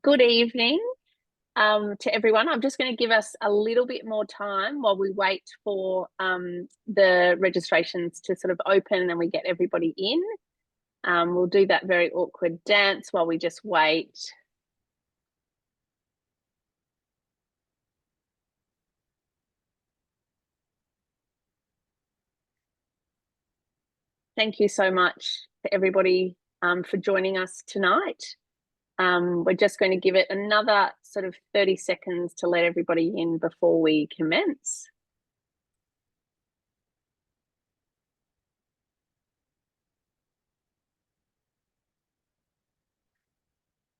Good evening to everyone. I'm just going to give us a little bit more time while we wait for the registrations to sort of open and we get everybody in. We'll do that very awkward dance while we just wait. Thank you so much to everybody for joining us tonight. We're just going to give it another sort of 30 seconds to let everybody in before we commence.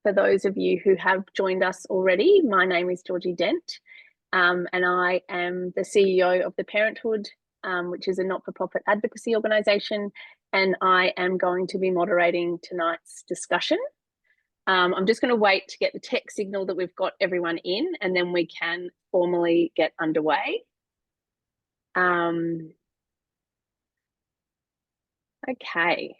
For those of you who have joined us already, my name is Georgie Dent, and I am the CEO of the Parenthood, which is a not-for-profit advocacy organisation, and I am going to be moderating tonight's discussion. I'm just going to wait to get the tech signal that we've got everyone in, and then we can formally get underway. Okay.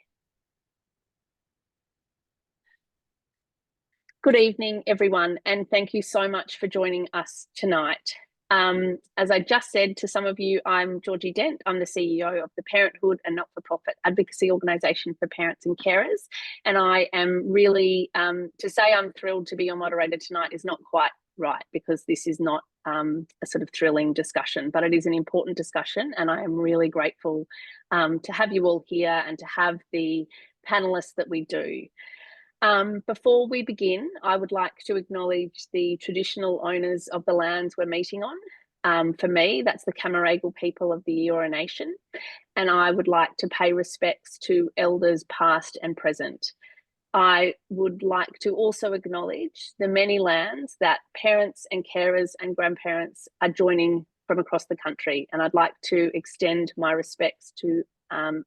Good evening, everyone, and thank you so much for joining us tonight. As I just said to some of you, I'm Georgie Dent. I'm the CEO of the Parenthood, a not-for-profit advocacy organisation for parents and carers. And I am really, to say I'm thrilled to be your moderator tonight is not quite right, because this is not a sort of thrilling discussion, but it is an important discussion. And I am really grateful to have you all here and to have the panelists that we do. Before we begin, I would like to acknowledge the traditional owners of the lands we're meeting on. For me, that's the Camaragal people of the Eora Nation, and I would like to pay respects to elders past and present. I would like to also acknowledge the many lands that parents and carers and grandparents are joining from across the country, and I'd like to extend my respects to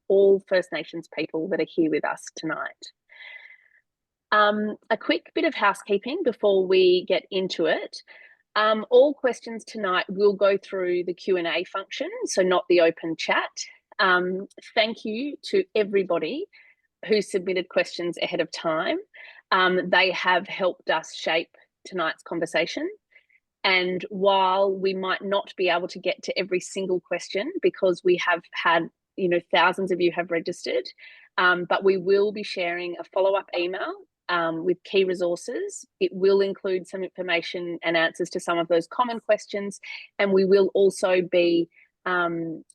all First Nations people that are here with us tonight. A quick bit of housekeeping before we get into it. All questions tonight will go through the Q&A function, so not the open chat. Thank you to everybody who submitted questions ahead of time. They have helped us shape tonight's conversation. And while we might not be able to get to every single question, because we have had, thousands of you have registered, but we will be sharing a follow-up email with key resources. It will include some information and answers to some of those common questions, and we will also be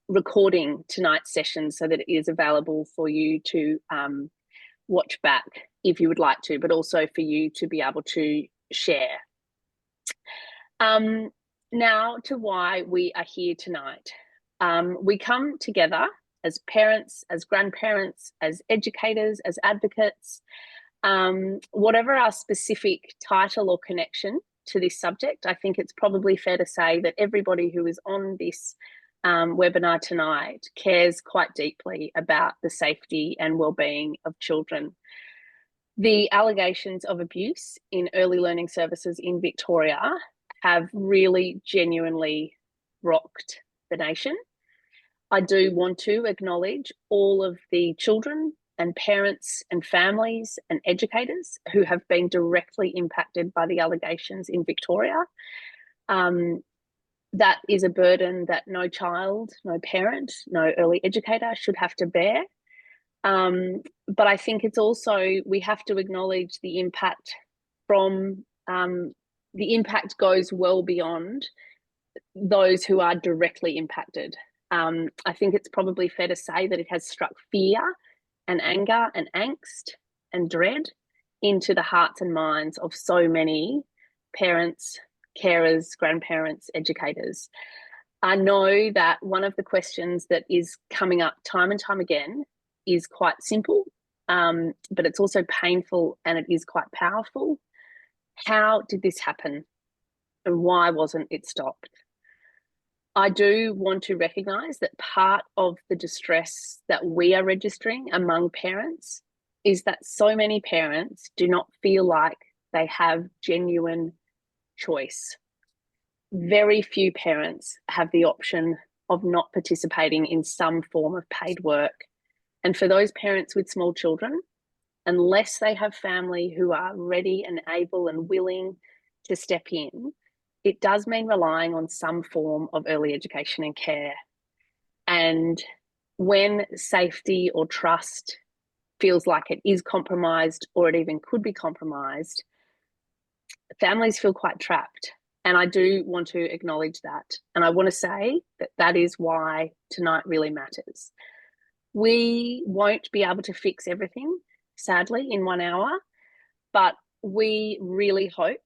recording tonight's session so that it is available for you to watch back if you would like to, but also for you to be able to share. Now to why we are here tonight. We come together as parents, as grandparents, as educators, as advocates, whatever our specific title or connection to this subject. I think it's probably fair to say that everybody who is on this webinar tonight cares quite deeply about the safety and well-being of children. The allegations of abuse in early learning services in Victoria have really genuinely rocked the nation. I do want to acknowledge all of the children and parents and families and educators who have been directly impacted by the allegations in Victoria. That is a burden that no child, no parent, no early educator should have to bear. But I think it's also, we have to acknowledge the impact from, the impact goes well beyond those who are directly impacted. I think it's probably fair to say that it has struck fear and anger and angst and dread into the hearts and minds of so many parents, carers, grandparents, educators. I know that one of the questions that is coming up time and time again is quite simple, but it's also painful and it is quite powerful. How did this happen? And why wasn't it stopped? I do want to recognise that part of the distress that we are registering among parents is that so many parents do not feel like they have genuine choice. Very few parents have the option of not participating in some form of paid work. And for those parents with small children, unless they have family who are ready and able and willing to step in, it does mean relying on some form of early education and care. And when safety or trust feels like it is compromised, or it even could be compromised, families feel quite trapped. And I do want to acknowledge that. And I want to say that that is why tonight really matters. We won't be able to fix everything, sadly, in 1 hour, but we really hope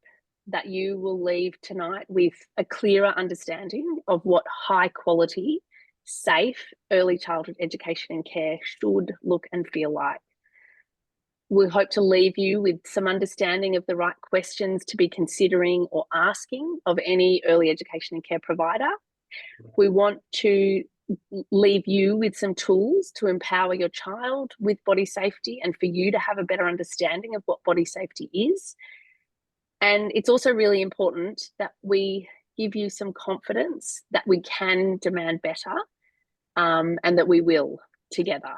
that you will leave tonight with a clearer understanding of what high quality, safe early childhood education and care should look and feel like. We hope to leave you with some understanding of the right questions to be considering or asking of any early education and care provider. We want to leave you with some tools to empower your child with body safety and for you to have a better understanding of what body safety is. And it's also really important that we give you some confidence that we can demand better, and that we will together.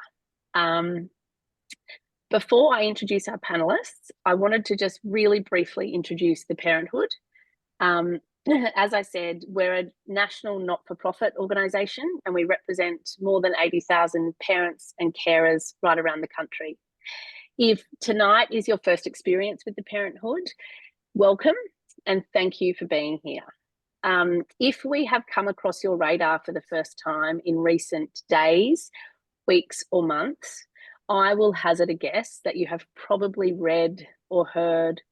Before I introduce our panelists, I wanted to just really briefly introduce the Parenthood. As I said, we're a national not-for-profit organisation, and we represent more than 80,000 parents and carers right around the country. If tonight is your first experience with the Parenthood, welcome and thank you for being here. If we have come across your radar for the first time in recent days, weeks or months, I will hazard a guess that you have probably read or heard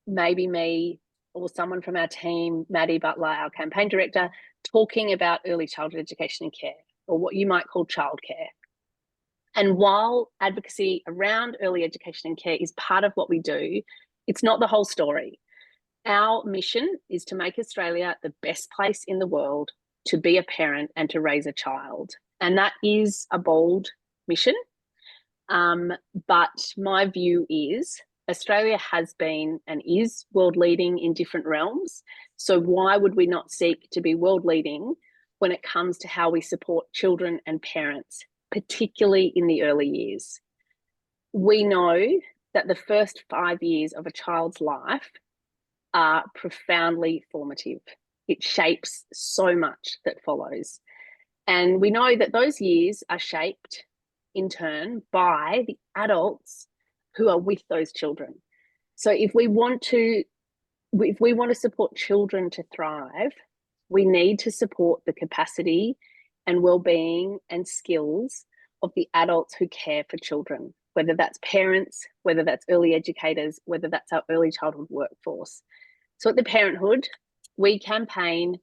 maybe me or someone from our team, Maddie Butler, our campaign director, talking about early childhood education and care, or what you might call childcare. And while advocacy around early education and care is part of what we do, it's not the whole story. Our mission is to make Australia the best place in the world to be a parent and to raise a child. And that is a bold mission. But my view is Australia has been and is world leading in different realms. So why would we not seek to be world leading when it comes to how we support children and parents, particularly in the early years? We know that the first 5 years of a child's life are profoundly formative. It shapes so much that follows. And we know that those years are shaped in turn by the adults who are with those children. So if we want to support children to thrive, we need to support the capacity and well-being and skills of the adults who care for children, whether that's parents, whether that's early educators, whether that's our early childhood workforce. So at the Parenthood, we campaign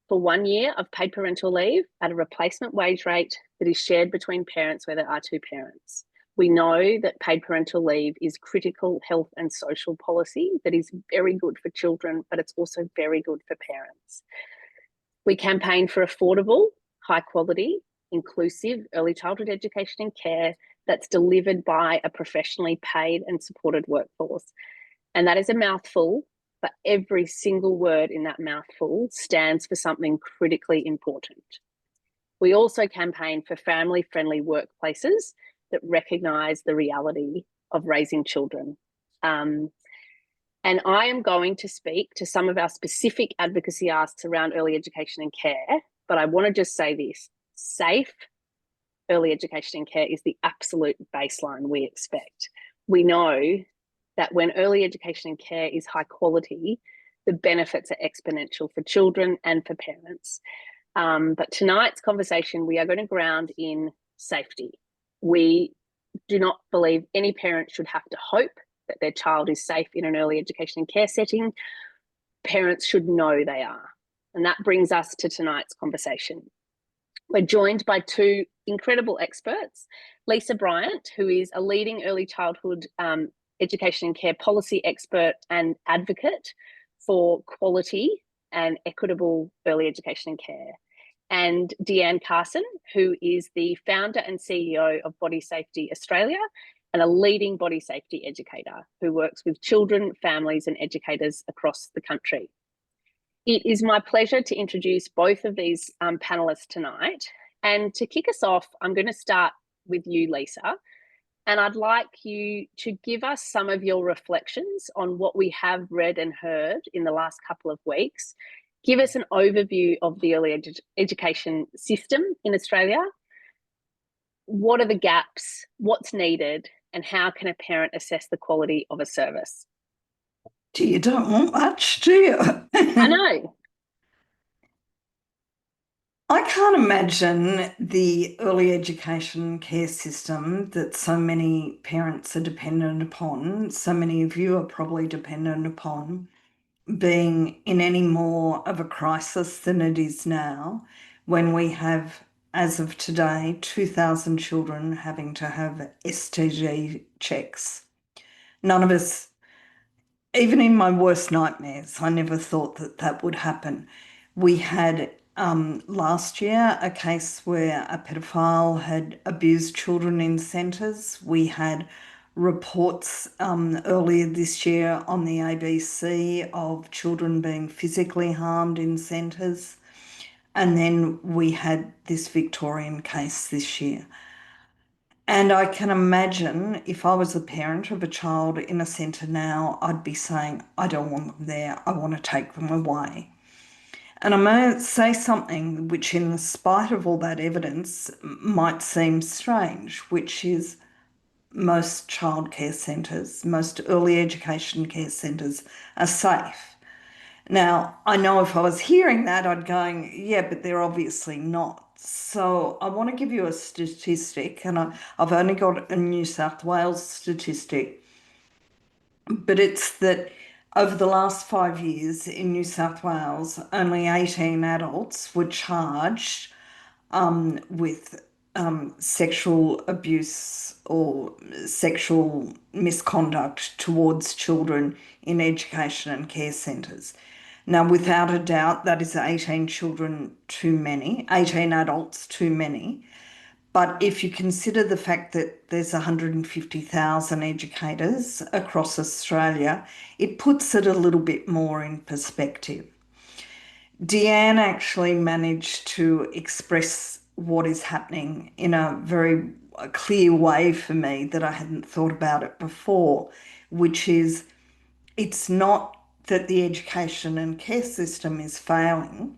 for 1 year of paid parental leave at a replacement wage rate that is shared between parents where there are two parents. We know that paid parental leave is critical health and social policy that is very good for children, but it's also very good for parents. We campaign for affordable, high quality, inclusive early childhood education and care that's delivered by a professionally paid and supported workforce. And that is a mouthful, but every single word in that mouthful stands for something critically important. We also campaign for family-friendly workplaces that recognise the reality of raising children. And I am going to speak to some of our specific advocacy asks around early education and care, but I want to just say this: safe early education and care is the absolute baseline we expect. We know that when early education and care is high quality, the benefits are exponential for children and for parents. But tonight's conversation, we are going to ground in safety. We do not believe any parent should have to hope that their child is safe in an early education and care setting. Parents should know they are. And that brings us to tonight's conversation. We're joined by two incredible experts, Lisa Bryant, who is a leading early childhood education and care policy expert and advocate for quality and equitable early education and care, and Deanne Carson, who is the founder and CEO of Body Safety Australia and a leading body safety educator who works with children, families and educators across the country. It is my pleasure to introduce both of these panellists tonight. And to kick us off, I'm going to start with you, Lisa. And I'd like you to give us some of your reflections on what we have read and heard in the last couple of weeks. Give us an overview of the early education system in Australia. What are the gaps? What's needed? And how can a parent assess the quality of a service? You don't want much, do you? I know. I can't imagine the early education care system that so many parents are dependent upon, so many of you are probably dependent upon, being in any more of a crisis than it is now, when we have, as of today, 2,000 children having to have STG checks. None of us, even in my worst nightmares, I never thought that that would happen. We had last year a case where a pedophile had abused children in centres. We had reports earlier this year on the ABC of children being physically harmed in centres. And then we had this Victorian case this year. And I can imagine if I was a parent of a child in a centre now, I'd be saying, I don't want them there. I want to take them away. And I may say something which, in spite of all that evidence, might seem strange, which is most childcare centres, most early education care centres are safe. Now, I know if I was hearing that, I'd going, yeah, but they're obviously not. So I want to give you a statistic, and I've only got a New South Wales statistic, but it's that over the last 5 years in New South Wales, only 18 adults were charged with sexual abuse or sexual misconduct towards children in education and care centres. Now, without a doubt, that is 18 children too many, 18 adults too many. But if you consider the fact that there's 150,000 educators across Australia, it puts it a little bit more in perspective. Deanne actually managed to express what is happening in a very clear way for me that I hadn't thought about it before, which is it's not that the education and care system is failing,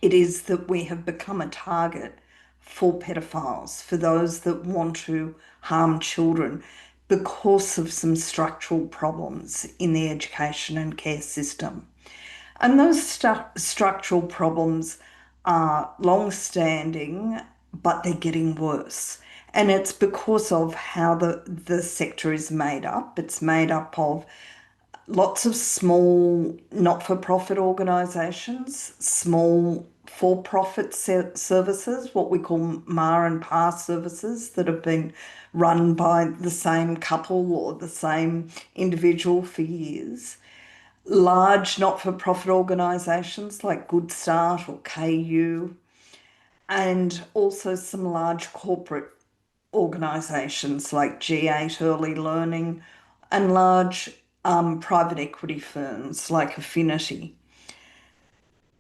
it is that we have become a target for pedophiles, for those that want to harm children because of some structural problems in the education and care system. And those structural problems are long-standing, but they're getting worse. And it's because of how the sector is made up. It's made up of lots of small not-for-profit organisations, small for-profit services, what we call Ma and Pa services that have been run by the same couple or the same individual for years. Large not-for-profit organisations like Good Start or KU, and also some large corporate organisations like G8 Early Learning, and large private equity firms like Affinity.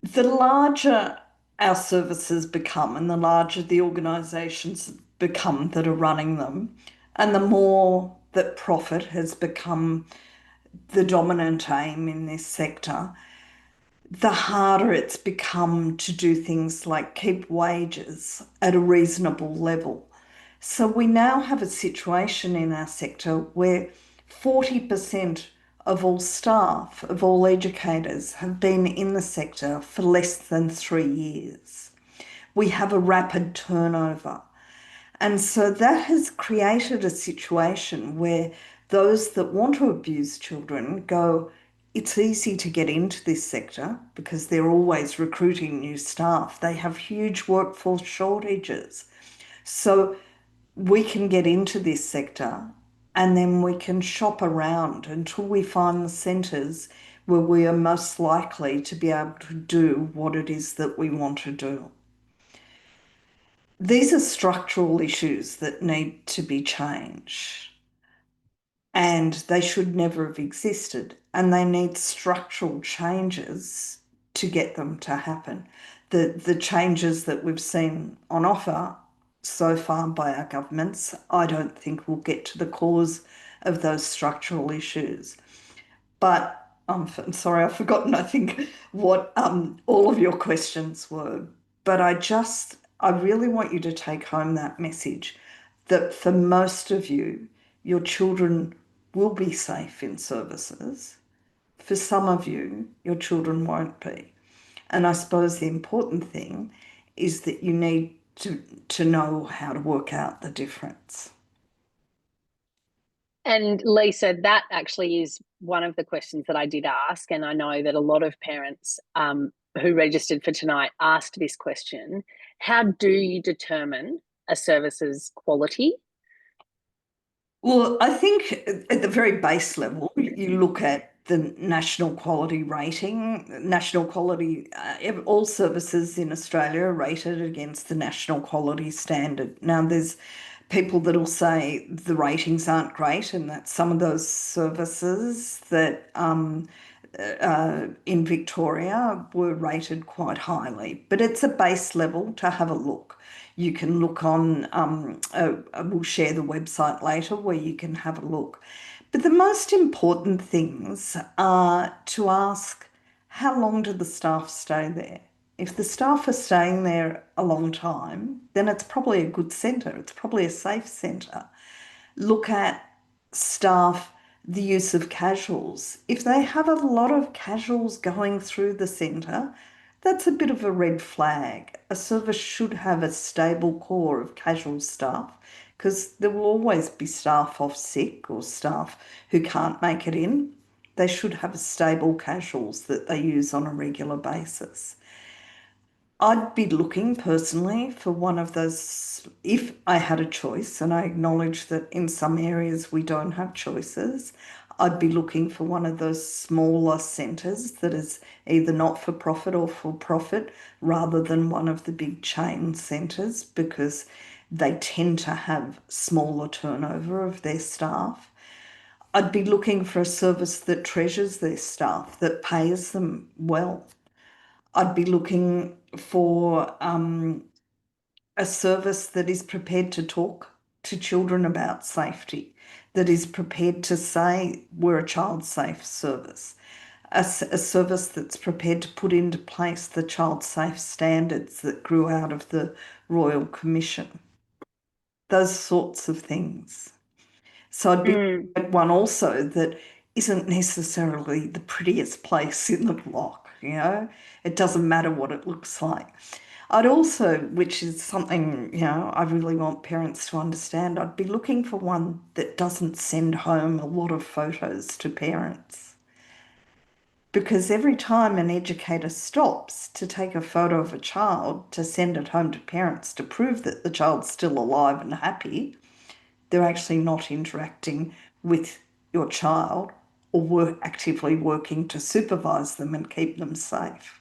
The larger our services become and the larger the organisations become that are running them, and the more that profit has become the dominant aim in this sector, the harder it's become to do things like keep wages at a reasonable level. So we now have a situation in our sector where 40% of all staff, of all educators, have been in the sector for less than 3 years. We have a rapid turnover. And so that has created a situation where those that want to abuse children go, it's easy to get into this sector because they're always recruiting new staff. They have huge workforce shortages. So we can get into this sector and then we can shop around until we find the centres where we are most likely to be able to do what it is that we want to do. These are structural issues that need to be changed, and they should never have existed, and they need structural changes to get them to happen. The changes that we've seen on offer so far by our governments, I don't think we'll get to the cause of those structural issues. But I'm sorry, I've forgotten, I think, what all of your questions were. But I really want you to take home that message that for most of you, your children will be safe in services. For some of you, your children won't be. And I suppose the important thing is that you need to know how to work out the difference. And Lisa, that actually is one of the questions that I did ask. And I know that a lot of parents who registered for tonight asked this question. How do you determine a service's quality? Well, I think at the very base level, you look at the national quality rating. National quality, all services in Australia are rated against the national quality standard. Now, there's people that will say the ratings aren't great and that some of those services that in Victoria were rated quite highly. But it's a base level to have a look. You can look on, we'll share the website later where you can have a look. But the most important things are to ask, how long do the staff stay there? If the staff are staying there a long time, then it's probably a good centre. It's probably a safe centre. Look at staff, the use of casuals. If they have a lot of casuals going through the centre, that's a bit of a red flag. A service should have a stable core of casual staff because there will always be staff off sick or staff who can't make it in. They should have stable casuals that they use on a regular basis. I'd be looking personally for one of those if I had a choice, and I acknowledge that in some areas we don't have choices. I'd be looking for one of those smaller centres that is either not for profit or for profit rather than one of the big chain centres because they tend to have smaller turnover of their staff. I'd be looking for a service that treasures their staff, that pays them well. I'd be looking for a service that is prepared to talk to children about safety, that is prepared to say we're a child safe service, a service that's prepared to put into place the child safe standards that grew out of the Royal Commission, those sorts of things. So I'd be Mm. at one also that isn't necessarily the prettiest place in the block, you know? It doesn't matter what it looks like. I'd also, which is something, I really want parents to understand, I'd be looking for one that doesn't send home a lot of photos to parents. Because every time an educator stops to take a photo of a child to send it home to parents to prove that the child's still alive and happy, they're actually not interacting with your child or actively working to supervise them and keep them safe.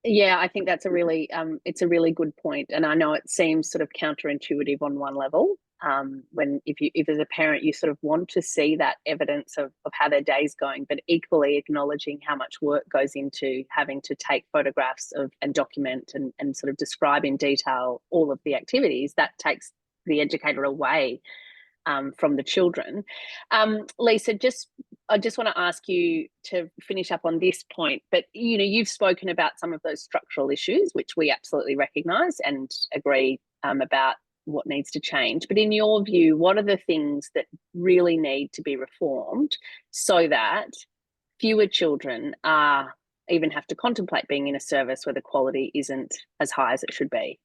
Yeah, I think that's a really it's a really good point, and I know it seems sort of counterintuitive on one level. When if as a parent you sort of want to see that evidence of how their day's going, but equally acknowledging how much work goes into having to take photographs of and document and sort of describe in detail all of the activities, that takes the educator away from the children. Lisa, I just want to ask you to finish up on this point, but you've spoken about some of those structural issues, which we absolutely recognise and agree about what needs to change. But in your view, what are the things that really need to be reformed so that fewer children are even have to contemplate being in a service where the quality isn't as high as it should be?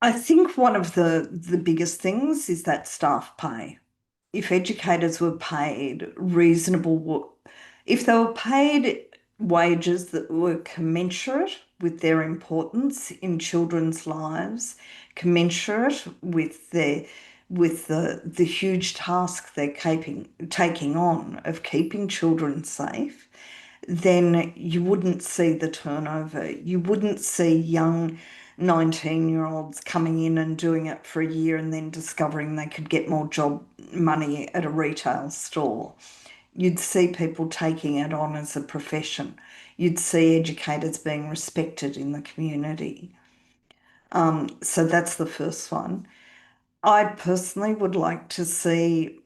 I think one of the biggest things is that staff pay. If educators were paid reasonable, if they were paid wages that were commensurate with their importance in children's lives, commensurate with the huge task they're taking on of keeping children safe, then you wouldn't see the turnover. You wouldn't see young 19-year-olds coming in and doing it for a year and then discovering they could get more job money at a retail store. You'd see people taking it on as a profession. You'd see educators being respected in the community. So that's the first one. I personally would like to see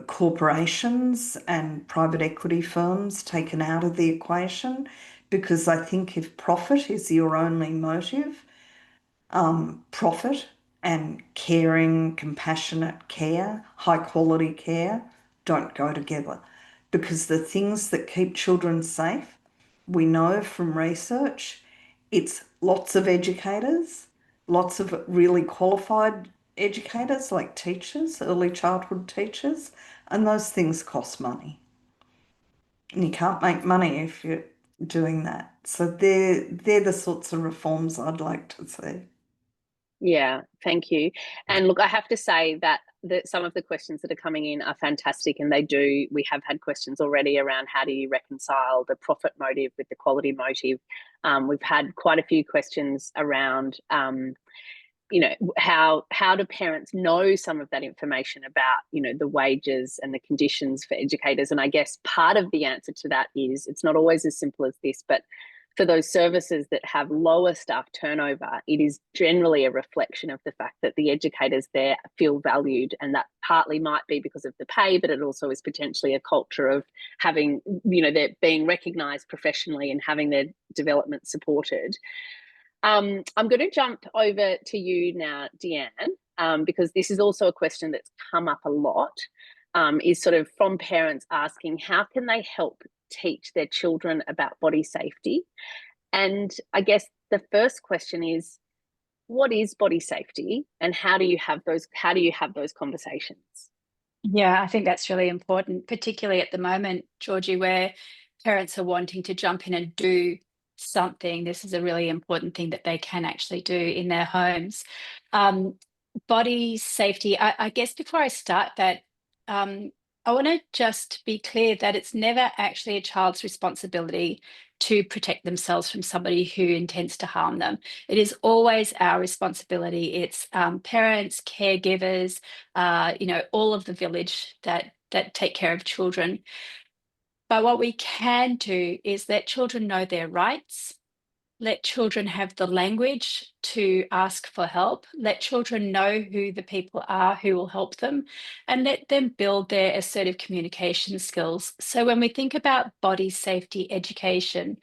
corporations and private equity firms taken out of the equation, because I think if profit is your only motive, profit and caring, compassionate care, high quality care don't go together. Because the things that keep children safe, we know from research, it's lots of educators, lots of really qualified educators like teachers, early childhood teachers, and those things cost money. And you can't make money if you're doing that. So they're the sorts of reforms I'd like to see. Yeah, thank you. And look, I have to say that some of the questions that are coming in are fantastic, and we have had questions already around how do you reconcile the profit motive with the quality motive. We've had quite a few questions around, how do parents know some of that information about, the wages and the conditions for educators? And I guess part of the answer to that is it's not always as simple as this, but for those services that have lower staff turnover, it is generally a reflection of the fact that the educators there feel valued. And that partly might be because of the pay, but it also is potentially a culture of having, they're being recognised professionally and having their development supported. I'm going to jump over to you now, Deanne, because this is also a question that's come up a lot, is sort of from parents asking how can they help teach their children about body safety? And I guess the first question is, what is body safety, and how do you have those conversations? Yeah, I think that's really important, particularly at the moment, Georgie, where parents are wanting to jump in and do something. This is a really important thing that they can actually do in their homes. Body safety, I guess before I start that, I want to just be clear that it's never actually a child's responsibility to protect themselves from somebody who intends to harm them. It is always our responsibility. It's parents, caregivers, all of the village that take care of children. But what we can do is let children know their rights, let children have the language to ask for help, let children know who the people are who will help them, and let them build their assertive communication skills. So when we think about body safety education,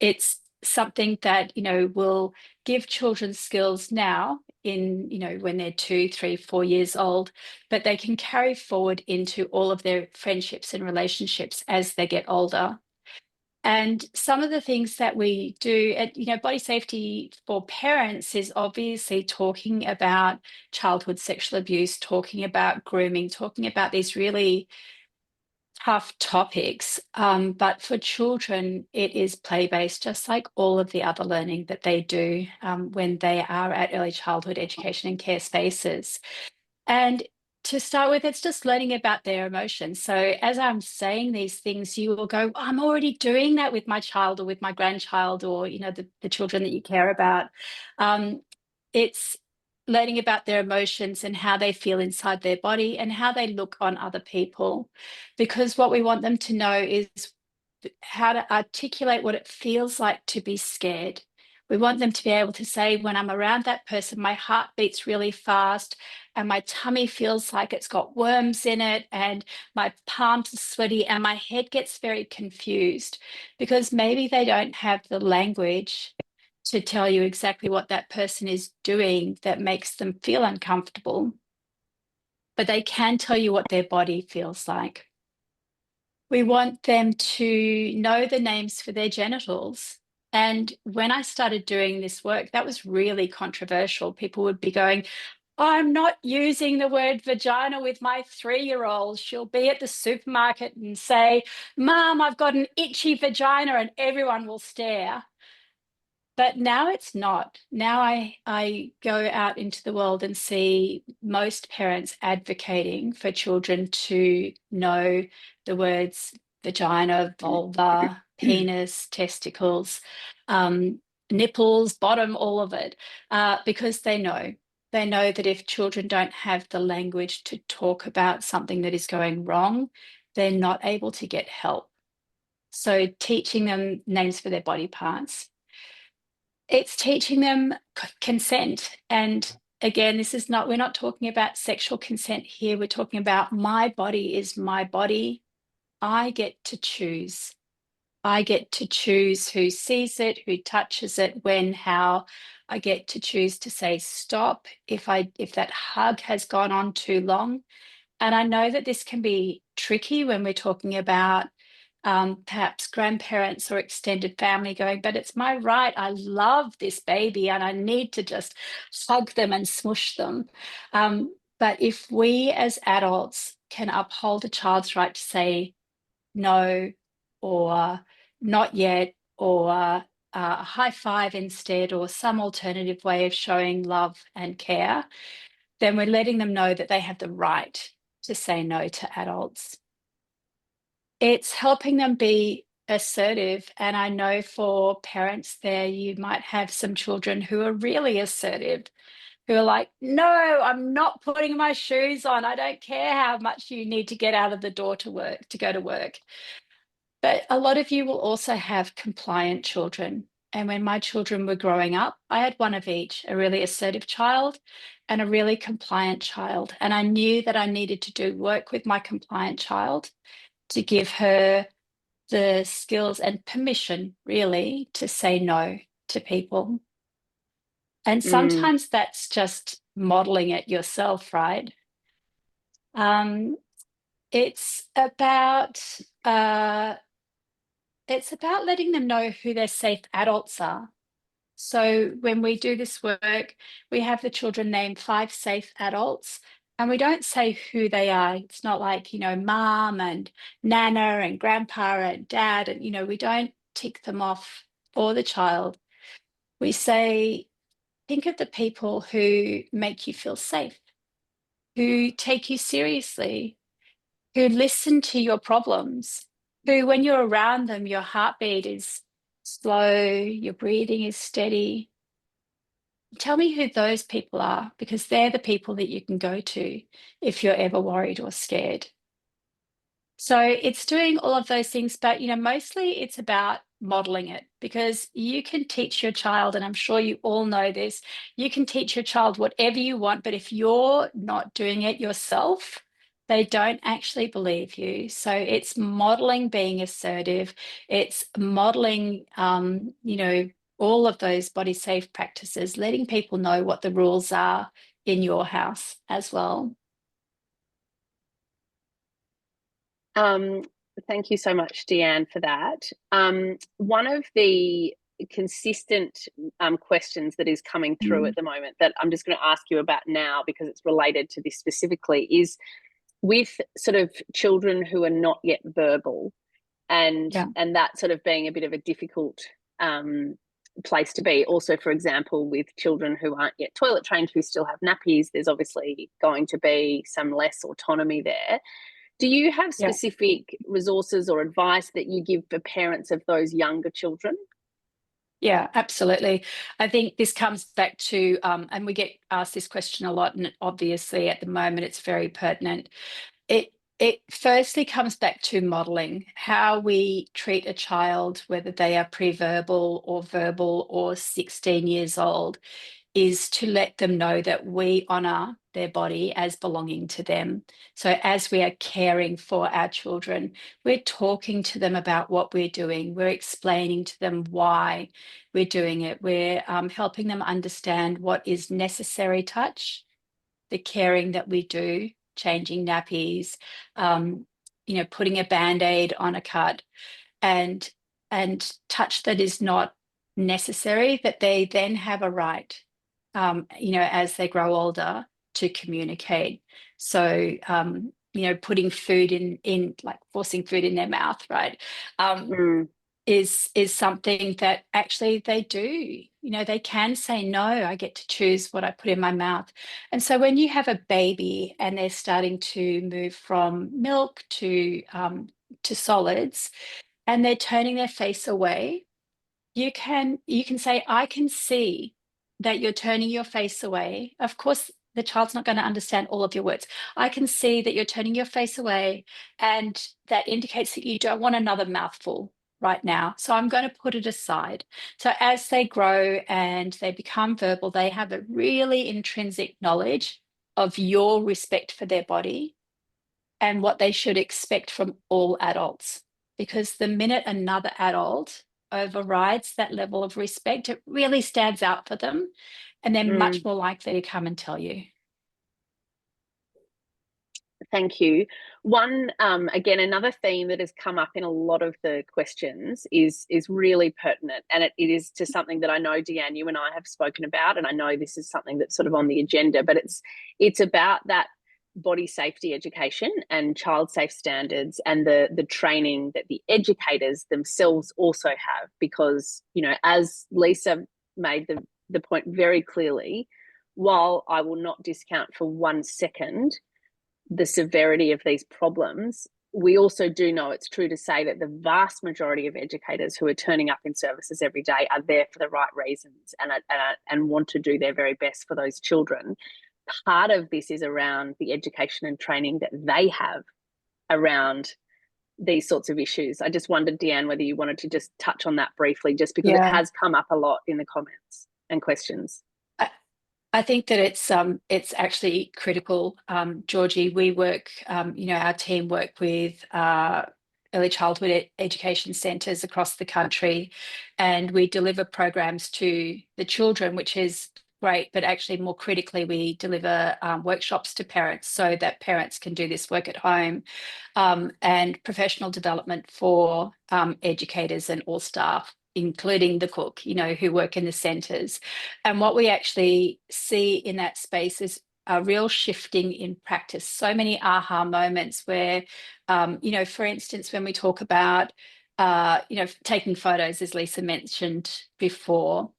it's something that, will give children skills now in, when they're 2, 3, 4 years old, but they can carry forward into all of their friendships and relationships as they get older. And some of the things that we do at, body safety for parents is obviously talking about childhood sexual abuse, talking about grooming, talking about these really tough topics. But for children, it is play-based, just like all of the other learning that they do when they are at early childhood education and care spaces. And to start with, it's just learning about their emotions. So as I'm saying these things, you will go, oh, I'm already doing that with my child or with my grandchild or, the children that you care about. It's learning about their emotions and how they feel inside their body and how they look on other people. Because what we want them to know is how to articulate what it feels like to be scared. We want them to be able to say, when I'm around that person, my heart beats really fast and my tummy feels like it's got worms in it and my palms are sweaty and my head gets very confused, because maybe they don't have the language to tell you exactly what that person is doing that makes them feel uncomfortable, but they can tell you what their body feels like. We want them to know the names for their genitals. And when I started doing this work, that was really controversial. People would be going, I'm not using the word vagina with my 3-year-old. She'll be at the supermarket and say, Mom, I've got an itchy vagina, and everyone will stare. But now it's not. Now I go out into the world and see most parents advocating for children to know the words vagina, vulva, penis, testicles, nipples, bottom, all of it, because they know. They know that if children don't have the language to talk about something that is going wrong, they're not able to get help. So teaching them names for their body parts. It's teaching them consent. And again, we're not talking about sexual consent here. We're talking about my body is my body. I get to choose. I get to choose who sees it, who touches it, when, how. I get to choose to say stop if that hug has gone on too long. And I know that this can be tricky when we're talking about perhaps grandparents or extended family going, but it's my right. I love this baby and I need to just hug them and smush them. But if we as adults can uphold a child's right to say no, or not yet, or a high five instead, or some alternative way of showing love and care, then we're letting them know that they have the right to say no to adults. It's helping them be assertive. And I know for parents there, you might have some children who are really assertive, who are like, no, I'm not putting my shoes on. I don't care how much you need to get out of the door to go to work. But a lot of you will also have compliant children. And when my children were growing up, I had one of each, a really assertive child and a really compliant child. And I knew that I needed to do work with my compliant child to give her the skills and permission, really, to say no to people. And sometimes that's just modeling it yourself, right? It's about letting them know who their safe adults are. So when we do this work, we have the children name 5 safe adults, and we don't say who they are. It's not like, mom and nana and grandpa and dad, and, we don't tick them off for the child. We say, think of the people who make you feel safe, who take you seriously, who listen to your problems, who, when you're around them, your heartbeat is slow, your breathing is steady. Tell me who those people are, because they're the people that you can go to if you're ever worried or scared. So it's doing all of those things, but mostly it's about modeling it, because you can teach your child, and I'm sure you all know this, you can teach your child whatever you want, but if you're not doing it yourself, they don't actually believe you. So it's modeling being assertive, it's modeling all of those body safe practices, letting people know what the rules are in your house as well. Thank you so much, Deanne, for that. One of the consistent questions that is coming through at the moment that I'm just going to ask you about now, because it's related to this specifically, is with sort of children who are not yet verbal, and that sort of being a bit of a difficult place to be. Also, for example, with children who aren't yet toilet trained, who still have nappies, there's obviously going to be some less autonomy there. Do you have specific resources or advice that you give for parents of those younger children? Yeah, absolutely. I think this comes back to, and we get asked this question a lot, and obviously at the moment it's very pertinent. It firstly comes back to modeling how we treat a child, whether they are pre-verbal or verbal or 16 years old, is to let them know that we honour their body as belonging to them. So as we are caring for our children, we're talking to them about what we're doing. We're explaining to them why we're doing it. We're helping them understand what is necessary touch, the caring that we do, changing nappies, putting a Band-Aid on a cut, and touch that is not necessary, that they then have a right, as they grow older, to communicate. So, putting food in like forcing food in their mouth, right? Is something that actually they do. They can say, no, I get to choose what I put in my mouth. And so when you have a baby and they're starting to move from milk to solids, and they're turning their face away, you can say, I can see that you're turning your face away. Of course, the child's not going to understand all of your words. I can see that you're turning your face away, and that indicates that you don't want another mouthful. right now, so I'm going to put it aside. So as they grow and they become verbal, they have a really intrinsic knowledge of your respect for their body and what they should expect from all adults. Because the minute another adult overrides that level of respect, it really stands out for them, and they're much more likely to come and tell you. Thank you. One, again, another theme that has come up in a lot of the questions is really pertinent, and it is to something that I know, Deanne, you and I have spoken about, and I know this is something that's sort of on the agenda, but it's about that body safety education and child safe standards and the training that the educators themselves also have, because, you know, as Lisa made the point very clearly, while I will not discount for 1 second the severity of these problems, we also do know it's true to say that the vast majority of educators who are turning up in services every day are there for the right reasons and want to do their very best for those children. Part of this is around the education and training that they have around these sorts of issues. I just wondered, Deanne, whether you wanted to just touch on that briefly, just because it has come up a lot in the comments and questions. I think that it's actually critical, Georgie. We work, our team work with early childhood education centres across the country, and we deliver programs to the children, which is great, but actually more critically, we deliver workshops to parents so that parents can do this work at home, and professional development for educators and all staff, including the cook, who work in the centres. And what we actually see in that space is a real shifting in practice. So many aha moments where, for instance, when we talk about, taking photos, as Lisa mentioned before,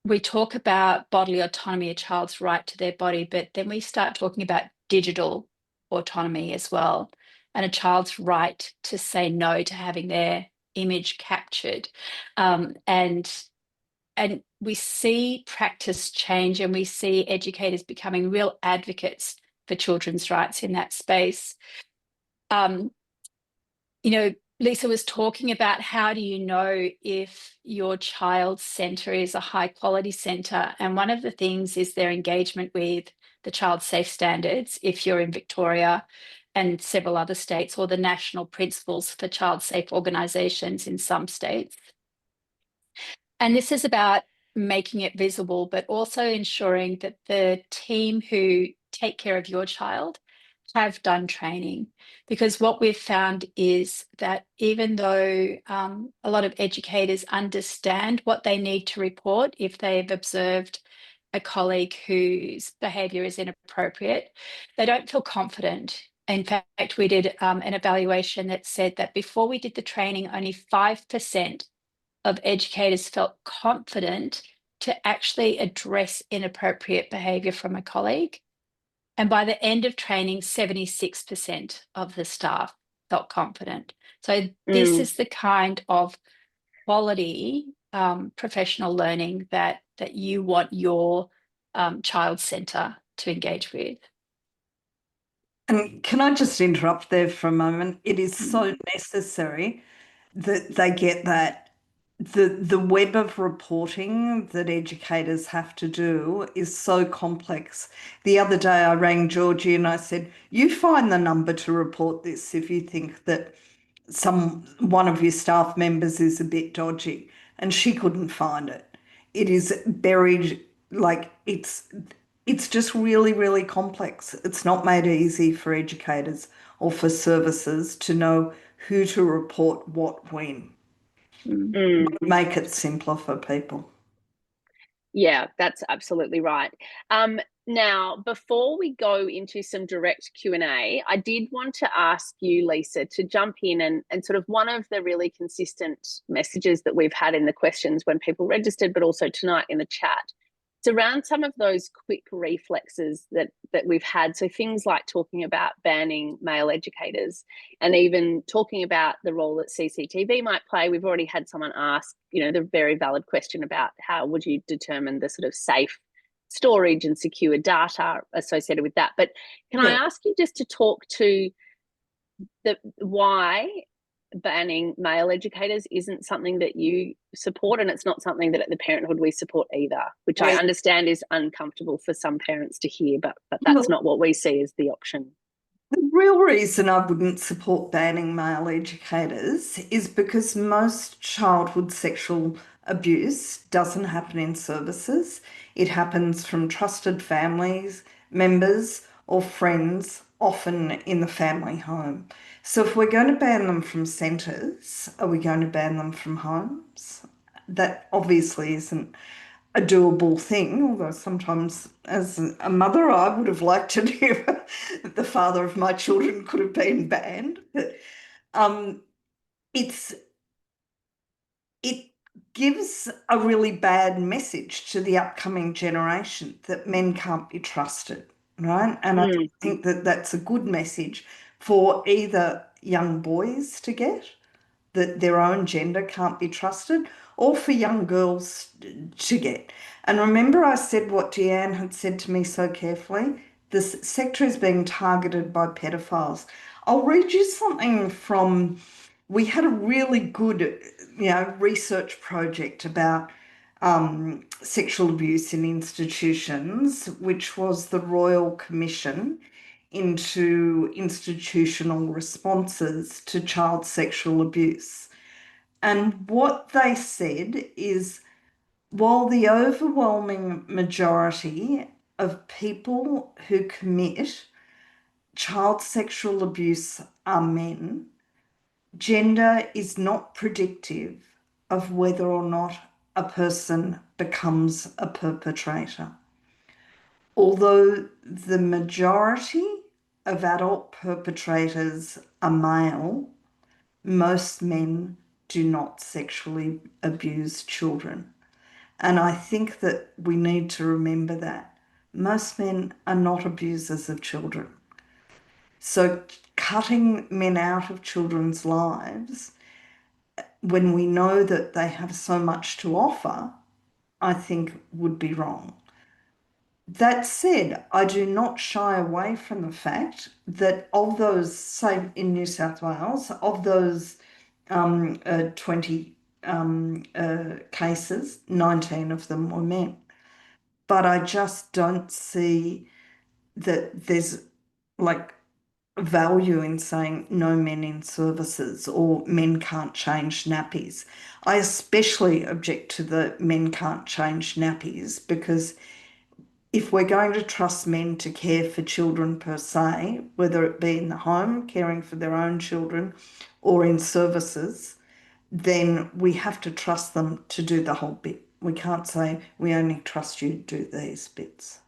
we talk about bodily autonomy, a child's right to their body, but then we start talking about digital autonomy as well, and a child's right to say no to having their image captured. And we see practice change, and we see educators becoming real advocates for children's rights in that space. Lisa was talking about how do you know if your child's centre is a high quality centre, and one of the things is their engagement with the child safe standards, if you're in Victoria and several other states, or the national principles for child safe organisations in some states. And this is about making it visible, but also ensuring that the team who take care of your child have done training. Because what we've found is that even though a lot of educators understand what they need to report if they've observed a colleague whose behaviour is inappropriate, they don't feel confident. In fact, we did an evaluation that said that before we did the training, only 5% of educators felt confident to actually address inappropriate behaviour from a colleague. And by the end of training, 76% of the staff felt confident. So this is the kind of quality professional learning that you want your child centre to engage with. And can I just interrupt there for a moment? It is so necessary that they get that. The web of reporting that educators have to do is so complex. The other day I rang Georgie and I said, you find the number to report this if you think that one of your staff members is a bit dodgy, and she couldn't find it. It is buried, like it's just really, really complex. It's not made easy for educators or for services to know who to report what when. Make it simpler for people. Yeah, that's absolutely right. Now, before we go into some direct Q&A, I did want to ask you, Lisa, to jump in and sort of one of the really consistent messages that we've had in the questions when people registered, but also tonight in the chat. It's around some of those quick reflexes that we've had. So things like talking about banning male educators and even talking about the role that CCTV might play. We've already had someone ask, the very valid question about how would you determine the sort of safe storage and secure data associated with that. But can I ask you just to talk to why banning male educators isn't something that you support, and it's not something that at the Parenthood we support either, which I understand is uncomfortable for some parents to hear, but that's not what we see as the option. The real reason I wouldn't support banning male educators is because most childhood sexual abuse doesn't happen in services. It happens from trusted families, members, or friends, often in the family home. So if we're going to ban them from centres, are we going to ban them from homes? That obviously isn't a doable thing, although sometimes as a mother I would have liked to do the father of my children could have been banned. But it gives a really bad message to the upcoming generation that men can't be trusted, right? And I think that that's a good message for either young boys to get, that their own gender can't be trusted, or for young girls to get. And remember I said what Deanne had said to me so carefully? This sector is being targeted by pedophiles. I'll read you something from, we had a really good, research project about sexual abuse in institutions, which was the Royal Commission into institutional responses to child sexual abuse. And what they said is, while the overwhelming majority of people who commit child sexual abuse are men, gender is not predictive of whether or not a person becomes a perpetrator. Although the majority of adult perpetrators are male, most men do not sexually abuse children. And I think that we need to remember that. Most men are not abusers of children. So cutting men out of children's lives when we know that they have so much to offer, I think would be wrong. That said, I do not shy away from the fact that of those, say in New South Wales, of those 20 cases, 19 of them were men. But I just don't see that there's like value in saying no men in services or men can't change nappies. I especially object to the men can't change nappies, because if we're going to trust men to care for children per se, whether it be in the home, caring for their own children, or in services, then we have to trust them to do the whole bit. We can't say we only trust you to do these bits.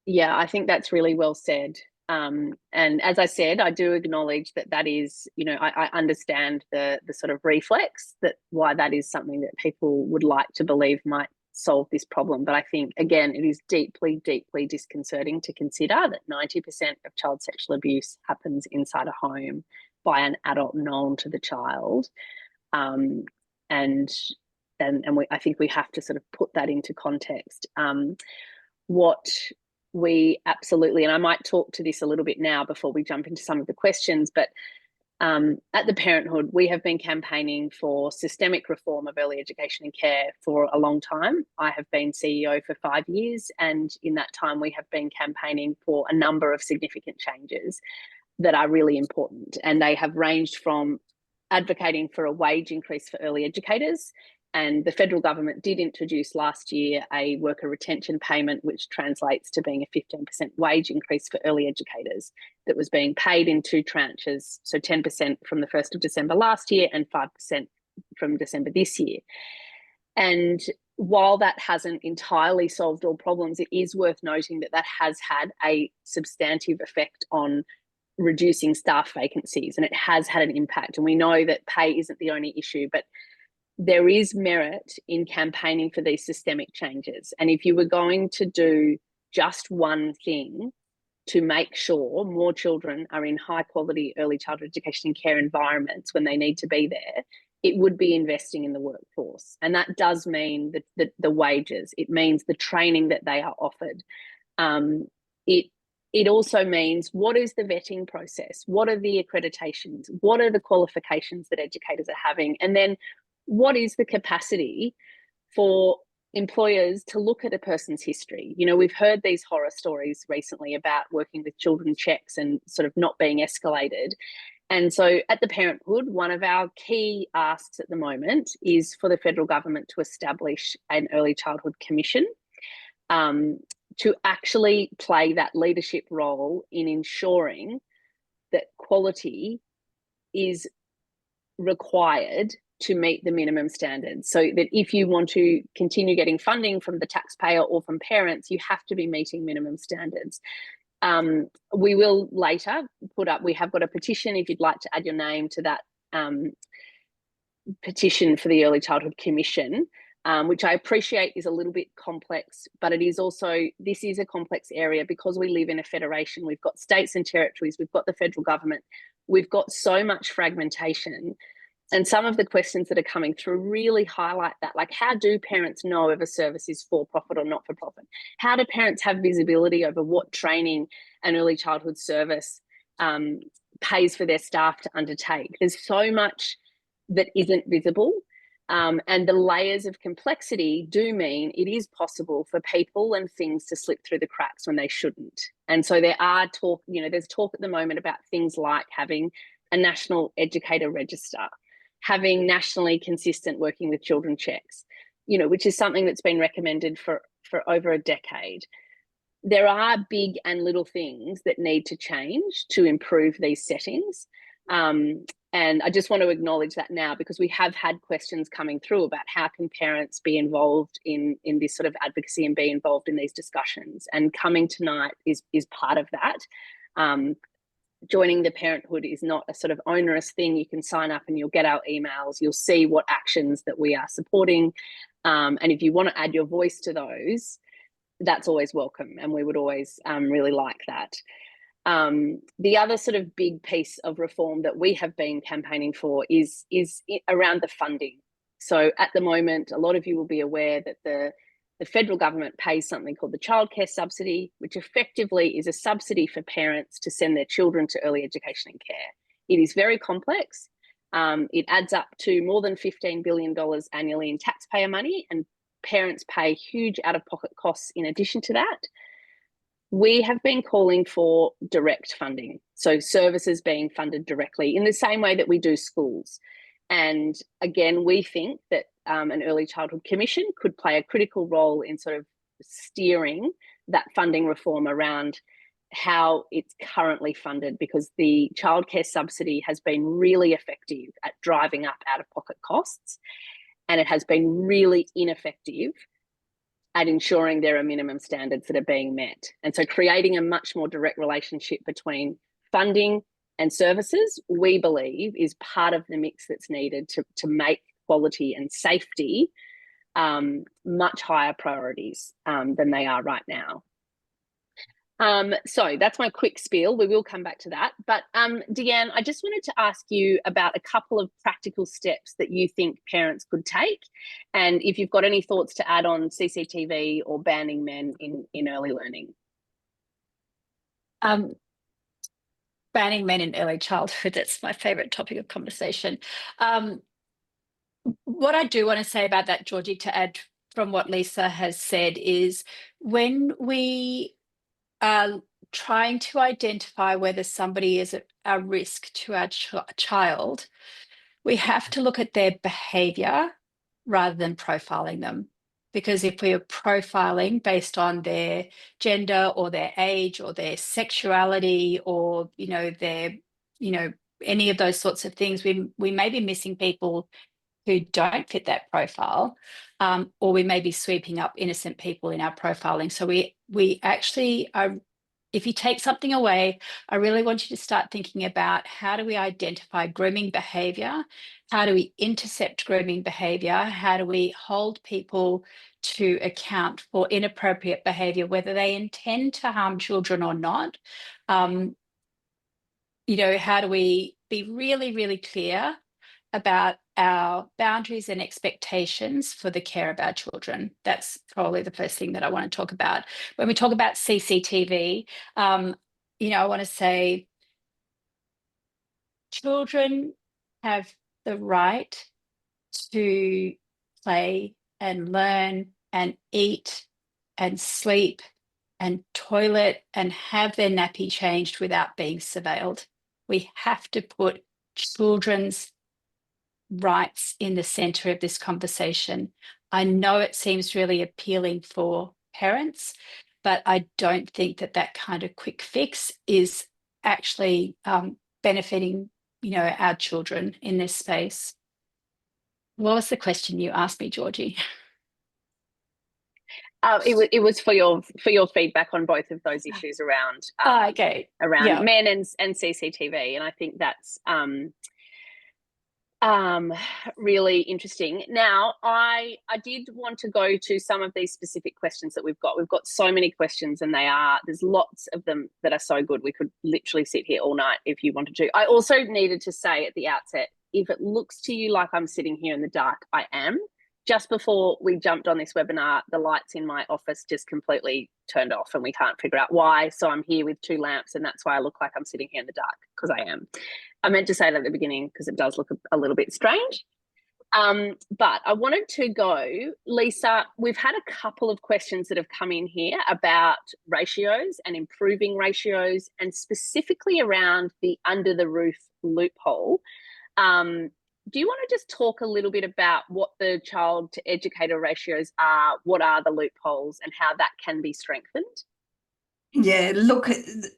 Yeah, I think that's really well said. And as I said, I do acknowledge that is, I understand the sort of reflex, that why that is something that people would like to believe might solve this problem. But I think, again, it is deeply, deeply disconcerting to consider that 90% of child sexual abuse happens inside a home by an adult known to the child. And I think we have to sort of put that into context. What we absolutely, and I might talk to this a little bit now before we jump into some of the questions, but at the Parenthood, we have been campaigning for systemic reform of early education and care for a long time. I have been CEO for 5 years, and in that time we have been campaigning for a number of significant changes that are really important. And they have ranged from advocating for a wage increase for early educators. And the federal government did introduce last year a worker retention payment, which translates to being a 15% wage increase for early educators that was being paid in 2 tranches. So 10% from the 1st of December last year and 5% from December this year. And while that hasn't entirely solved all problems, it is worth noting that has had a substantive effect on reducing staff vacancies, and it has had an impact. And we know that pay isn't the only issue, but there is merit in campaigning for these systemic changes. And if you were going to do just one thing to make sure more children are in high quality early childhood education and care environments when they need to be there, it would be investing in the workforce. And that does mean the wages. It means the training that they are offered. It it also means, what is the vetting process? What are the accreditations? What are the qualifications that educators are having? And then what is the capacity for employers to look at a person's history? You know, we've heard these horror stories recently about working with children checks and sort of not being escalated. And so at the Parenthood, one of our key asks at the moment is for the federal government to establish an early childhood commission, to actually play that leadership role in ensuring that quality is required to meet the minimum standards, so that if you want to continue getting funding from the taxpayer or from parents, you have to be meeting minimum standards. We will later we have got a petition if you'd like to add your name to that petition for the Early Childhood Commission, which I appreciate is a little bit complex, but it is also, this is a complex area because we live in a federation. We've got states and territories, we've got the federal government, we've got so much fragmentation. And some of the questions that are coming through really highlight that, like, how do parents know if a service is for-profit or not-for-profit? How do parents have visibility over what training an early childhood service pays for their staff to undertake? There's so much that isn't visible. And the layers of complexity do mean it is possible for people and things to slip through the cracks when they shouldn't. And so there's talk at the moment about things like having a national educator register, having nationally consistent working with children checks, which is something that's been recommended for over a decade. There are big and little things that need to change to improve these settings. And I just want to acknowledge that now, because we have had questions coming through about how can parents be involved in this sort of advocacy and be involved in these discussions. And coming tonight is part of that. Joining the Parenthood is not a sort of onerous thing. You can sign up and you'll get our emails. You'll see what actions that we are supporting. And if you want to add your voice to those, that's always welcome. And we would always really like that. The other sort of big piece of reform that we have been campaigning for is around the funding. So at the moment, a lot of you will be aware that the federal government pays something called the childcare subsidy, which effectively is a subsidy for parents to send their children to early education and care. It is very complex. It adds up to more than $15 billion annually in taxpayer money, and parents pay huge out-of-pocket costs in addition to that. We have been calling for direct funding, so services being funded directly in the same way that we do schools. And again, we think that an early childhood commission could play a critical role in sort of steering that funding reform around how it's currently funded, because the childcare subsidy has been really effective at driving up out-of-pocket costs, and it has been really ineffective at ensuring there are minimum standards that are being met. And so creating a much more direct relationship between funding and services, we believe, is part of the mix that's needed to make quality and safety much higher priorities than they are right now. So that's my quick spiel. We will come back to that. But Deanne, I just wanted to ask you about a couple of practical steps that you think parents could take. And if you've got any thoughts to add on CCTV or banning men in early learning. Banning men in early childhood, that's my favourite topic of conversation. What I do want to say about that, Georgie, to add from what Lisa has said, is when we are trying to identify whether somebody is a risk to our child, we have to look at their behaviour rather than profiling them. Because if we are profiling based on their gender or their age or their sexuality or, their, any of those sorts of things, we may be missing people who don't fit that profile, or we may be sweeping up innocent people in our profiling. So we actually are, if you take something away, I really want you to start thinking about, how do we identify grooming behaviour? How do we intercept grooming behaviour? How do we hold people to account for inappropriate behaviour, whether they intend to harm children or not? How do we be really, really clear about our boundaries and expectations for the care of our children. That's probably the first thing that I want to talk about. When we talk about CCTV, I want to say children have the right to play and learn and eat and sleep and toilet and have their nappy changed without being surveilled. We have to put children's rights in the centre of this conversation. I know it seems really appealing for parents, but I don't think that kind of quick fix is actually benefiting, our children in this space. What was the question you asked me, Georgie? It was for your feedback on both of those issues around Okay. around men and CCTV, and I think that's really interesting. Now, I did want to go to some of these specific questions that we've got. We've got so many questions, and there's lots of them that are so good. We could literally sit here all night if you wanted to. I also needed to say at the outset, if it looks to you like I'm sitting here in the dark, I am. Just before we jumped on this webinar, the lights in my office just completely turned off and we can't figure out why. So I'm here with 2 lamps, and that's why I look like I'm sitting here in the dark, because I am. I meant to say that at the beginning because it does look a little bit strange. But I wanted to go, Lisa, we've had a couple of questions that have come in here about ratios and improving ratios, and specifically around the under the roof loophole. Do you want to just talk a little bit about what the child to educator ratios are, what are the loopholes, and how that can be strengthened? Yeah, look, the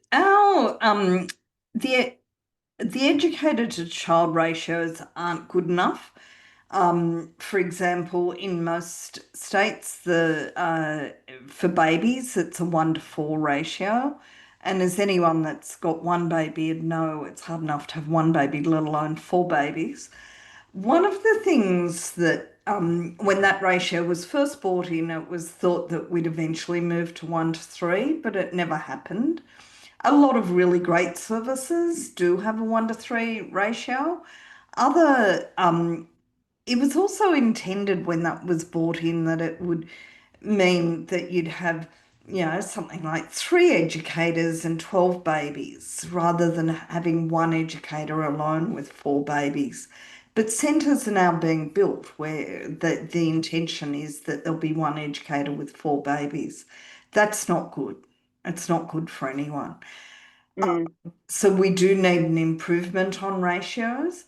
educator to child ratios aren't good enough. For example, in most states, for babies, it's a 1-to-4 ratio. And as anyone that's got one baby would know, it's hard enough to have one baby, let alone 4 babies. One of the things that when that ratio was first brought in, it was thought that we'd eventually move to 1-to-3, but it never happened. A lot of really great services do have a 1-to-3 ratio. It was also intended when that was brought in that it would mean that you'd have, something like 3 educators and 12 babies rather than having one educator alone with 4 babies. But centres are now being built where the intention is that there'll be one educator with 4 babies. That's not good. It's not good for anyone. So we do need an improvement on ratios.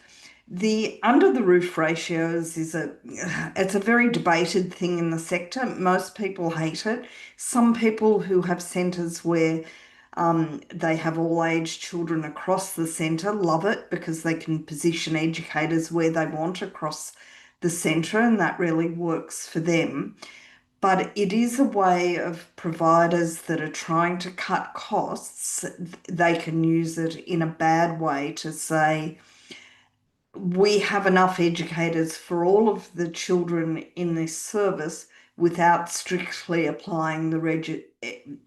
The under the roof ratios it's a very debated thing in the sector. Most people hate it. Some people who have centres where they have all age children across the centre love it because they can position educators where they want across the centre, and that really works for them. But it is a way of providers that are trying to cut costs. They can use it in a bad way to say, we have enough educators for all of the children in this service without strictly applying the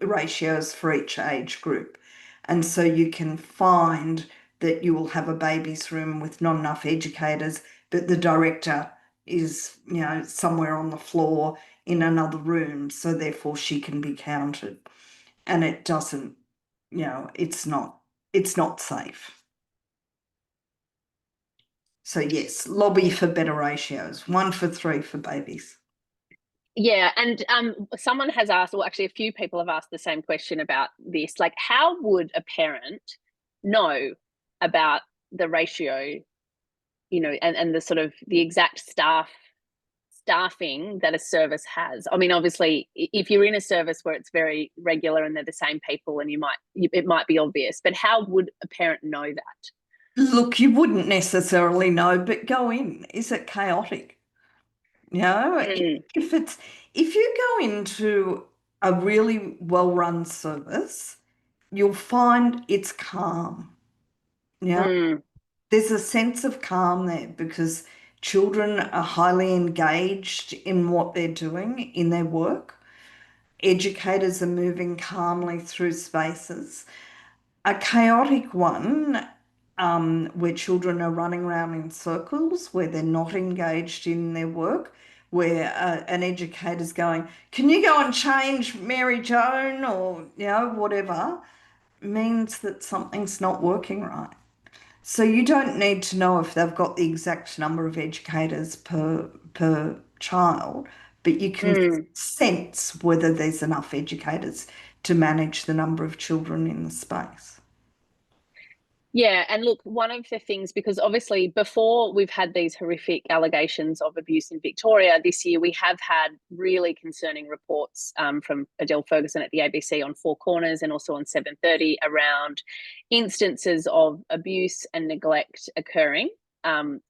ratios for each age group. And so you can find that you will have a baby's room with not enough educators, but the director is, somewhere on the floor in another room, so therefore she can be counted. And it doesn't, it's not safe. So yes, lobby for better ratios, 1-for-3 for babies. Yeah, and someone has asked, well, actually a few people have asked the same question about this. Like, how would a parent know about the ratio, and the sort of the exact staffing that a service has? I mean, obviously, if you're in a service where it's very regular and they're the same people, and it might be obvious, but how would a parent know that? Look, you wouldn't necessarily know, but go in. Is it chaotic? If you go into a really well-run service, you'll find it's calm. There's a sense of calm there because children are highly engaged in what they're doing in their work. Educators are moving calmly through spaces. A chaotic one, where children are running around in circles, where they're not engaged in their work, where an educator's going, can you go and change Mary Joan, or, you know, whatever, means that something's not working right. So you don't need to know if they've got the exact number of educators per child, but you can sense whether there's enough educators to manage the number of children in the space. Yeah, and look, one of the things, because obviously before we've had these horrific allegations of abuse in Victoria, this year we have had really concerning reports from Adele Ferguson at the ABC on Four Corners and also on 7:30 around instances of abuse and neglect occurring,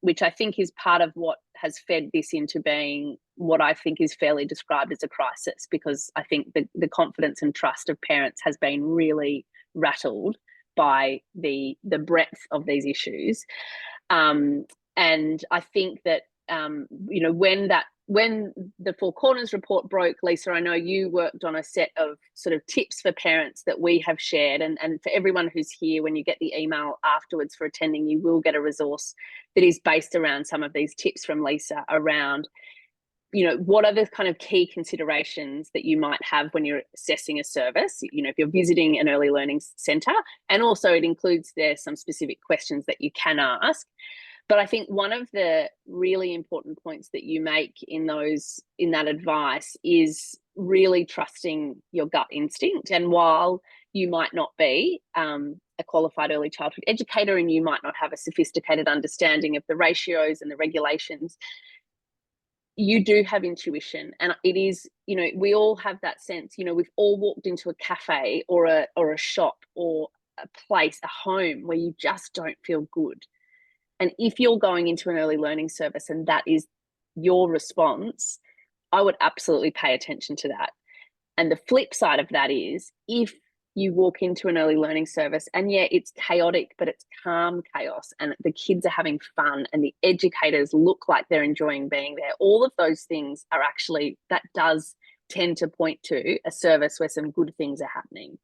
which I think is part of what has fed this into being what I think is fairly described as a crisis, because I think the confidence and trust of parents has been really rattled by the breadth of these issues. And I think that, you know, when the Four Corners report broke, Lisa, I know you worked on a set of sort of tips for parents that we have shared. And for everyone who's here, when you get the email afterwards for attending, you will get a resource that is based around some of these tips from Lisa around, you know, what are the kind of key considerations that you might have when you're assessing a service, you know, if you're visiting an early learning centre, and also it includes there some specific questions that you can ask. But I think one of the really important points that you make in that advice is really trusting your gut instinct. And while you might not be a qualified early childhood educator and you might not have a sophisticated understanding of the ratios and the regulations, you do have intuition. And it is, you know, we all have that sense. You know, we've all walked into a cafe or a shop or a place, a home, where you just don't feel good. And if you're going into an early learning service and that is your response, I would absolutely pay attention to that. And the flip side of that is, if you walk into an early learning service and yeah, it's chaotic, but it's calm chaos and the kids are having fun and the educators look like they're enjoying being there, all of those things are actually, that does tend to point to a service where some good things are happening.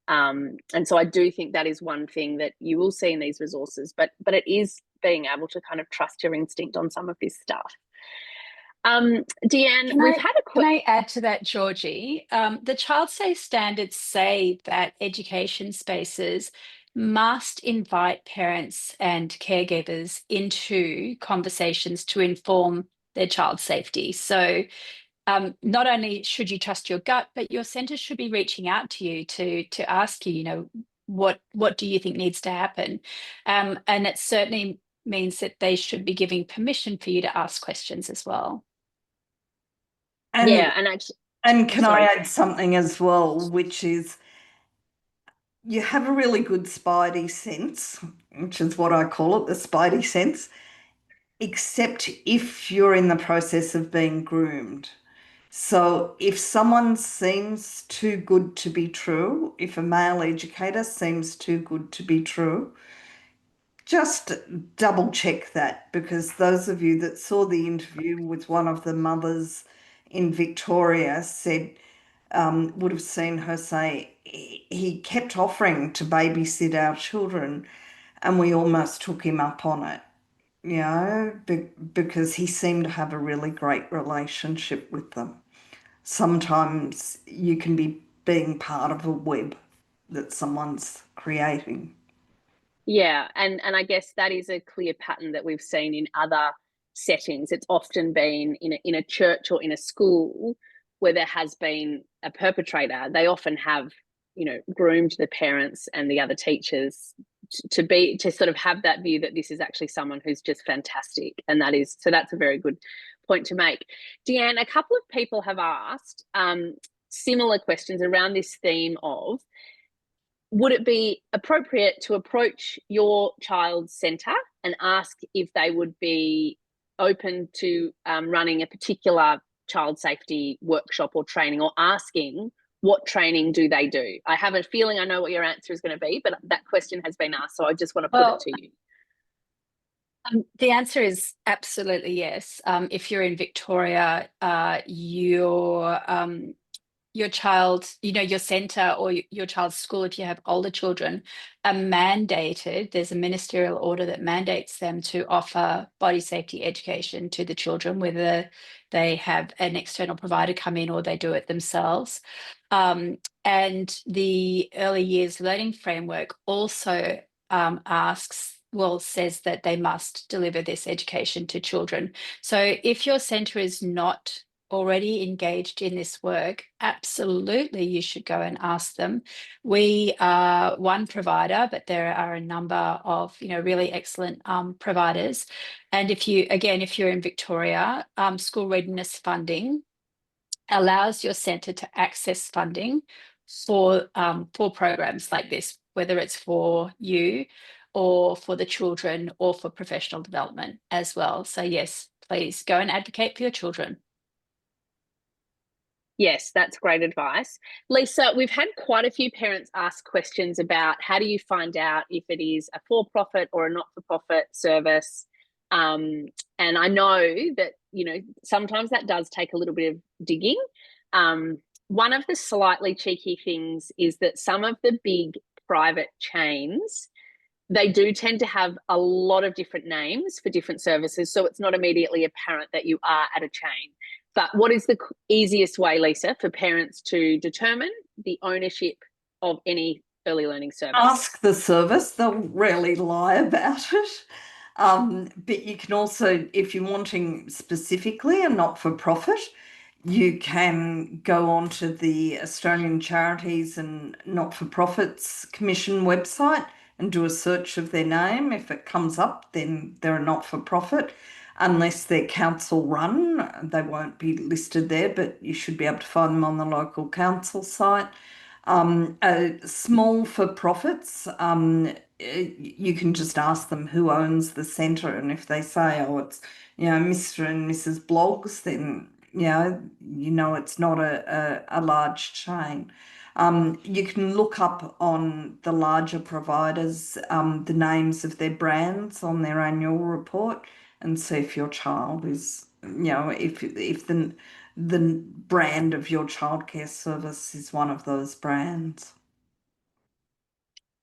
And so I do think that is one thing that you will see in these resources, but it is being able to kind of trust your instinct on some of this stuff. Deanne, Can I add to that, Georgie? The child safe standards say that education spaces must invite parents and caregivers into conversations to inform their child's safety. So not only should you trust your gut, but your centre should be reaching out to you to ask you, you know, what do you think needs to happen? And it certainly means that they should be giving permission for you to ask questions as well. And, yeah, and actually, and can sorry. I add something as well, which is, you have a really good spidey sense, which is what I call it, the spidey sense, except if you're in the process of being groomed. So if someone seems too good to be true, if a male educator seems too good to be true, just double check that, because those of you that saw the interview with one of the mothers in Victoria said, would have seen her say, he kept offering to babysit our children and we almost took him up on it, you know, because he seemed to have a really great relationship with them. Sometimes you can be being part of a web that someone's creating. Yeah, and I guess that is a clear pattern that we've seen in other settings. It's often been in a church or in a school where there has been a perpetrator. They often have, you know, groomed the parents and the other teachers to sort of have that view that this is actually someone who's just fantastic, and that's a very good point to make. Deanne, a couple of people have asked similar questions around this theme of, would it be appropriate to approach your child's centre and ask if they would be open to running a particular child safety workshop or training, or asking what training do they do? I have a feeling I know what your answer is going to be, but that question has been asked, so I just want to put it to you. The answer is absolutely yes. If you're in Victoria, your child, your centre or your child's school, if you have older children, are mandated, there's a ministerial order that mandates them to offer body safety education to the children, whether they have an external provider come in or they do it themselves. And the early years learning framework also says that they must deliver this education to children. So if your centre is not already engaged in this work, absolutely you should go and ask them. We are one provider, but there are a number of really excellent providers. And if you're in Victoria, school readiness funding allows your centre to access funding for programs like this, whether it's for you or for the children or for professional development as well. So yes, please go and advocate for your children. Yes, that's great advice. Lisa, we've had quite a few parents ask questions about how do you find out if it is a for-profit or a not-for-profit service. And I know that, sometimes that does take a little bit of digging. One of the slightly cheeky things is that some of the big private chains, they do tend to have a lot of different names for different services. So it's not immediately apparent that you are at a chain. But what is the easiest way, Lisa, for parents to determine the ownership of any early learning service? Ask the service. They'll rarely lie about it. But you can also, if you're wanting specifically a not-for-profit, you can go onto the Australian Charities and Not-for-Profits Commission website and do a search of their name. If it comes up, then they're a not-for-profit. Unless they're council run, they won't be listed there, but you should be able to find them on the local council site. Small for-profits, you can just ask them who owns the centre, and if they say, oh, it's Mr. and Mrs. Blogs, then it's not a large chain. You can look up on the larger providers the names of their brands on their annual report and see if your child is, if the brand of your childcare service is one of those brands.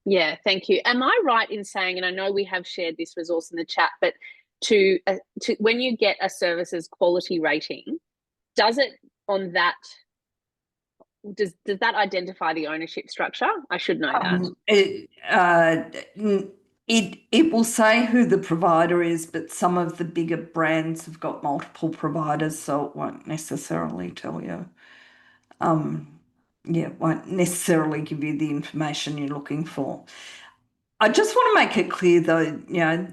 Yeah, thank you. Am I right in saying, and I know we have shared this resource in the chat, but to when you get a service's quality rating, does that identify the ownership structure? I should know that. It will say who the provider is, but some of the bigger brands have got multiple providers, so it won't necessarily tell you. It won't necessarily give you the information you're looking for. I just want to make it clear though,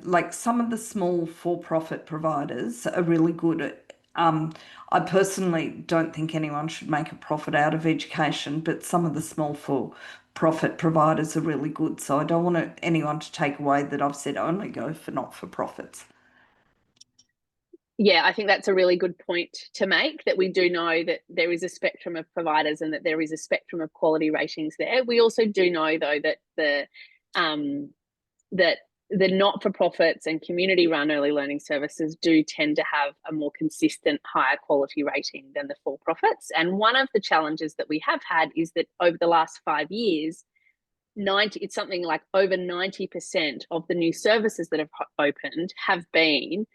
like some of the small for-profit providers are really good at, I personally don't think anyone should make a profit out of education, but some of the small for-profit providers are really good. So I don't want anyone to take away that I've said only go for not-for-profits. Yeah, I think that's a really good point to make, that we do know that there is a spectrum of providers and that there is a spectrum of quality ratings there. We also do know, though, that the not-for-profits and community-run early learning services do tend to have a more consistent, higher quality rating than the for-profits. And one of the challenges that we have had is that over the last 5 years, it's something like over 90% of the new services that have opened have been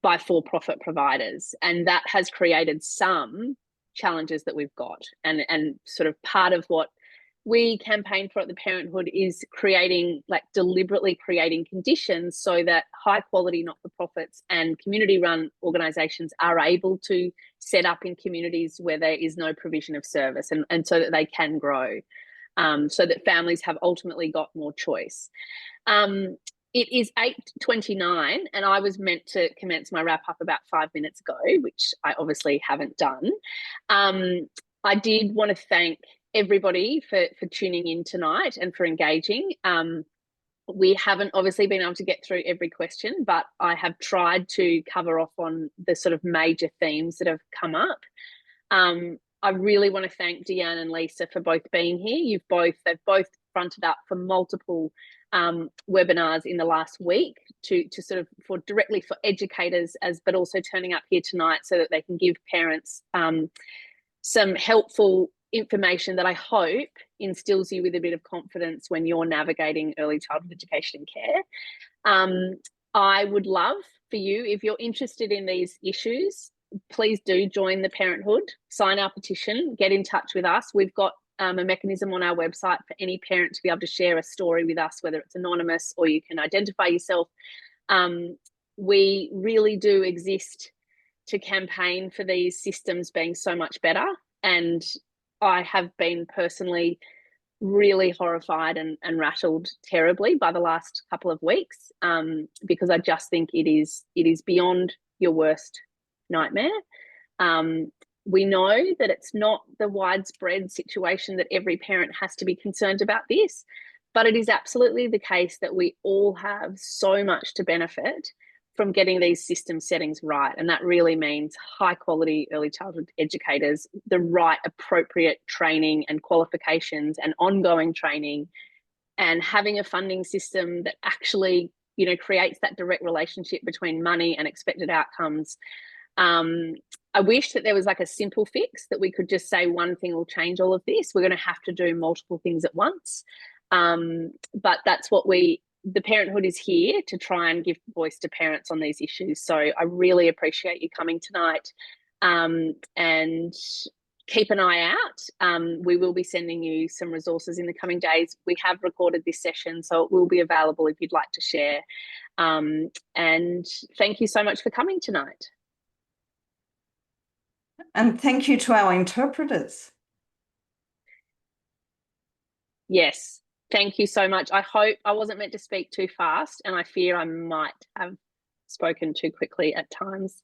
by for-profit providers, and that has created some challenges that we've got. And sort of part of what we campaign for at the Parenthood is deliberately creating conditions so that high quality not-for-profits and community-run organisations are able to set up in communities where there is no provision of service, and so that they can grow, so that families have ultimately got more choice. It is 8:29 and I was meant to commence my wrap up about 5 minutes ago, which I obviously haven't done. I did want to thank everybody for tuning in tonight and for engaging. We haven't obviously been able to get through every question, but I have tried to cover off on the sort of major themes that have come up. I really want to thank Deanne and Lisa for both being here. They've both fronted up for multiple webinars in the last week to sort of directly for educators, but also turning up here tonight so that they can give parents some helpful information that I hope instills you with a bit of confidence when you're navigating early childhood education and care. I would love for you, if you're interested in these issues, please do join the Parenthood, sign our petition, get in touch with us. We've got a mechanism on our website for any parent to be able to share a story with us, whether it's anonymous or you can identify yourself. We really do exist to campaign for these systems being so much better. And I have been personally really horrified and rattled terribly by the last couple of weeks, because I just think it is beyond your worst nightmare. We know that it's not the widespread situation that every parent has to be concerned about this, but it is absolutely the case that we all have so much to benefit from getting these system settings right. And that really means high quality early childhood educators, the right appropriate training and qualifications and ongoing training, and having a funding system that actually, you know, creates that direct relationship between money and expected outcomes. I wish that there was like a simple fix that we could just say one thing will change all of this. We're going to have to do multiple things at once. But that's what the Parenthood is here to try and give voice to parents on these issues. So I really appreciate you coming tonight, and keep an eye out. We will be sending you some resources in the coming days. We have recorded this session, so it will be available if you'd like to share. And thank you so much for coming tonight. And thank you to our interpreters. Yes, thank you so much. I hope I wasn't meant to speak too fast, and I fear I might have spoken too quickly at times.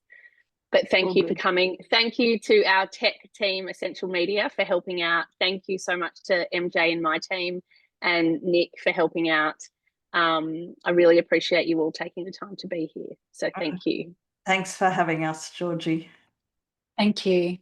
But thank you for coming. Thank you to our tech team, Essential Media, for helping out. Thank you so much to MJ and my team and Nick for helping out. I really appreciate you all taking the time to be here. So thank you. Thanks for having us, Georgie. Thank you.